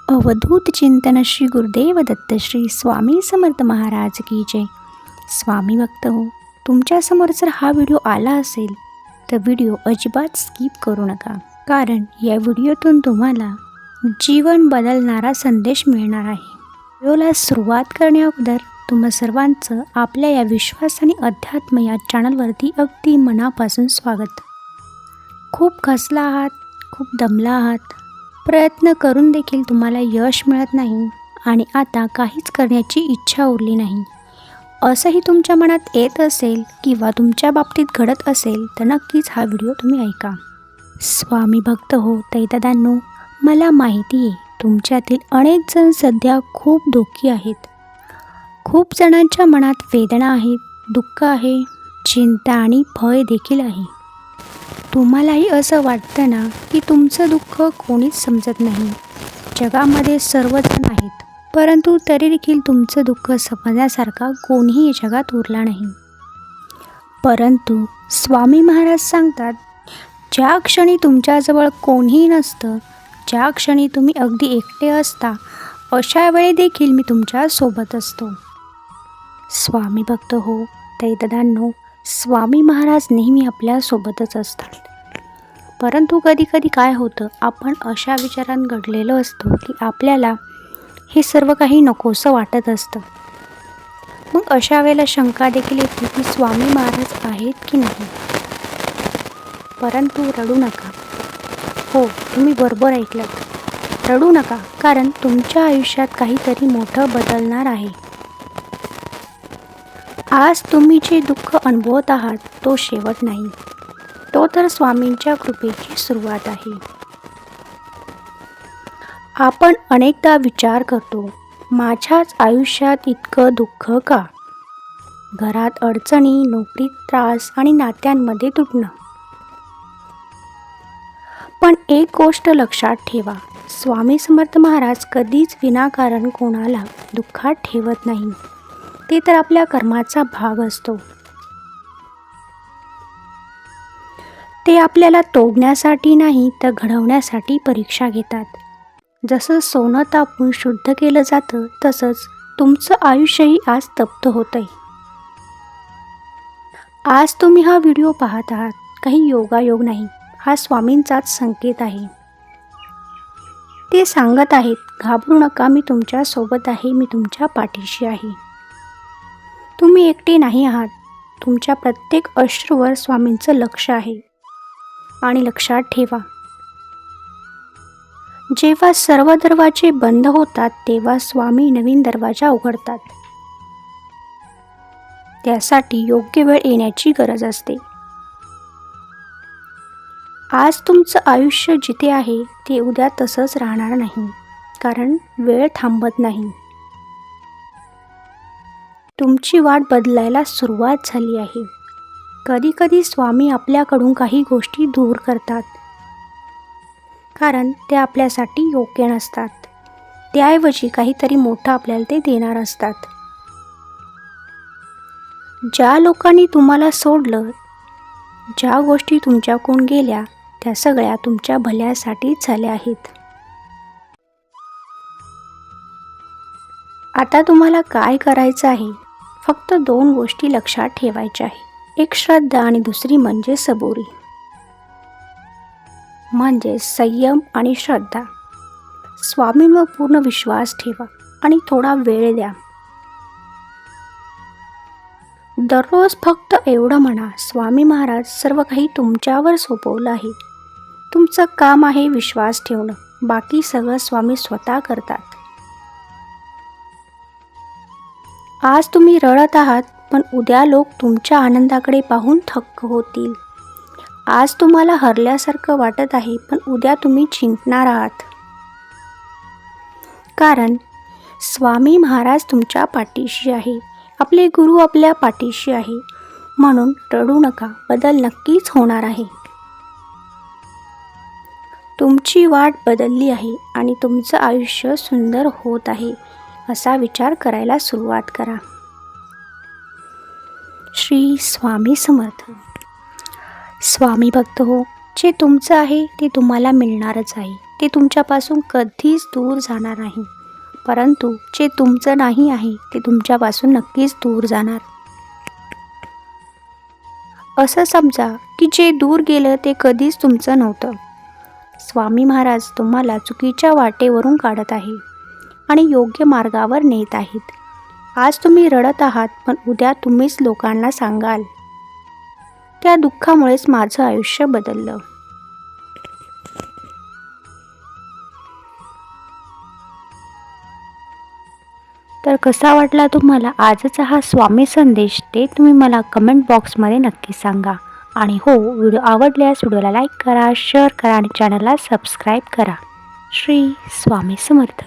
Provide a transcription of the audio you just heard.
अवधूत चिंतन श्री गुरुदेव दत्त श्री स्वामी समर्थ महाराज की जय. स्वामी भक्त हो, तुमच्यासमोर जर हा व्हिडिओ आला असेल तर व्हिडिओ अजिबात स्किप करू नका, कारण या व्हिडिओतून तुम्हाला जीवन बदलणारा संदेश मिळणार आहे. व्हिडिओला सुरुवात करण्याअगोदर तुम्हा सर्वांचं आपल्या या विश्वास आणि अध्यात्म या चॅनलवरती अगदी मनापासून स्वागत. खूप खचला आहात, खूप दमला आहात, प्रयत्न करून देखील तुम्हाला यश मिळत नाही आणि आता काहीच करण्याची इच्छा उरली नाही, असंही तुमच्या मनात येत असेल किंवा तुमच्या बाबतीत घडत असेल तर नक्कीच हा व्हिडिओ तुम्ही ऐका. स्वामी भक्त हो ताईदादांनो, मला माहिती आहे तुमच्यातील अनेक जण सध्या खूप दुःखी आहेत. खूप जणांच्या मनात वेदना आहेत, दुःख आहे, चिंता आणि भय देखील आहे. तुम्हालाही असं वाटतं ना की तुमचं दुःख कोणीच समजत नाही. जगामध्ये सर्वजण आहेत, परंतु तरी देखील तुमचं दुःख समजण्यासारखा कोणीही या जगात उरला नाही. परंतु स्वामी महाराज सांगतात, ज्या क्षणी तुमच्याजवळ कोणीही नसतं, ज्या क्षणी तुम्ही अगदी एकटे असता, अशा वेळी देखील मी तुमच्या सोबत असतो. स्वामी भक्त हो ताईदादांनो, स्वामी महाराज नेहमी आपल्यासोबतच असतात. परंतु कधी कधी काय होतं, आपण अशा विचारांत घडलेलो असतो की आपल्याला हे सर्व काही नकोसं वाटत असतं. मग अशा वेळेला शंका देखील येते की स्वामी महाराज आहेत की नाही. परंतु रडू नका. हो, तुम्ही बरोबर ऐकलं, रडू नका, कारण तुमच्या आयुष्यात काहीतरी मोठं बदलणार आहे. आज तुम्ही जे दुःख अनुभवत आहात तो शेवट नाही, तो तर स्वामींच्या कृपेची सुरुवात आहे. आपण अनेकदा विचार करतो, माझ्याच आयुष्यात इतकं दुःख का? घरात अडचणी, नोकरीत त्रास आणि नात्यांमध्ये तुटणं. पण एक गोष्ट लक्षात ठेवा, स्वामी समर्थ महाराज कधीच विनाकारण कोणाला दुःखात ठेवत नाही. ते तर आपल्या कर्माचा भाग असतो. ते आपल्याला तोडण्यासाठी नाही तर घडवण्यासाठी परीक्षा घेतात. जसं सोनं तापून शुद्ध केलं जातं, तसंच तुमचं आयुष्यही आज तप्त होतंय. आज तुम्ही हा व्हिडिओ पाहत आहात, काही योगायोग नाही, हा स्वामींचाच संकेत आहे. ते सांगत आहेत, घाबरू नका, मी तुमच्या सोबत आहे, मी तुमच्या पाठीशी आहे. तुम्ही एकटे नाही आहात. तुमच्या प्रत्येक अश्रूवर स्वामींचं लक्ष आहे. आणि लक्षात ठेवा, जेव्हा सर्व दरवाजे बंद होतात तेव्हा स्वामी नवीन दरवाजा उघडतात. त्यासाठी योग्य वेळ येण्याची गरज असते. आज तुमचं आयुष्य जिथे आहे ते उद्या तसंच राहणार नाही, कारण वेळ थांबत नाही. तुमची वाट बदलायला सुरुवात झाली आहे. कधी कधी स्वामी आपल्याकडून काही गोष्टी दूर करतात, कारण ते आपल्यासाठी योग्य नसतात. त्याऐवजी काहीतरी मोठं आपल्याला ते देणार असतात. ज्या लोकांनी तुम्हाला सोडलं, ज्या गोष्टी तुमच्याकडून गेल्या, त्या सगळ्या तुमच्या भल्यासाठीच झाल्या आहेत. आता तुम्हाला काय करायचं आहे, फक्त 2 गोष्टी लक्षात ठेवायच्या आहे. एक श्रद्धा आणि दुसरी म्हणजे सबुरी, म्हणजे संयम आणि श्रद्धा. स्वामींवर पूर्ण विश्वास ठेवा आणि थोडा वेळ द्या. दररोज फक्त एवढं म्हणा, स्वामी महाराज सर्व काही तुमच्यावर सोपवलं आहे. तुमचं काम आहे विश्वास ठेवणं, बाकी सगळं स्वामी स्वतः करतात. आज तुम्ही रडत आहात, पण उद्या लोक तुमच्या आनंदाकडे पाहून थक्क होतील. आज तुम्हाला हरल्यासारखं वाटत आहे, पण उद्या तुम्ही जिंकणार आहात, कारण स्वामी महाराज तुमच्या पाठीशी आहे. आपले गुरु आपल्या पाठीशी आहे. म्हणून रडू नका, बदल नक्कीच होणार आहे. तुमची वाट बदलली आहे आणि तुमचं आयुष्य सुंदर होत आहे, असा विचार करायला सुरुवात करा. श्री स्वामी समर्थ. स्वामी भक्त हो, जे तुमचं आहे ते तुम्हाला मिळणारच आहे. ते तुमच्यापासून कधीच दूर जाणार नाही, परंतु जे तुमचं नाही आहे ते तुमच्यापासून नक्कीच दूर जाणार. असं समजा की जे दूर गेलं ते कधीच तुमचं नव्हतं. स्वामी महाराज तुम्हाला चुकीच्या वाटेवरून काढत आहे आणि योग्य मार्गावर नेत आहेत. आज तुम्ही रडत आहात, पण उद्या तुम्हीच लोकांना सांगाल, त्या दुःखामुळेच माझं आयुष्य बदललं. तर कसा वाटला तुम्हाला आजचा हा स्वामी संदेश ते तुम्ही मला कमेंट बॉक्समध्ये नक्की सांगा. आणि हो, व्हिडिओ आवडल्यास व्हिडिओला लाईक करा, शेअर करा आणि चॅनलला सबस्क्राईब करा. श्री स्वामी समर्थ.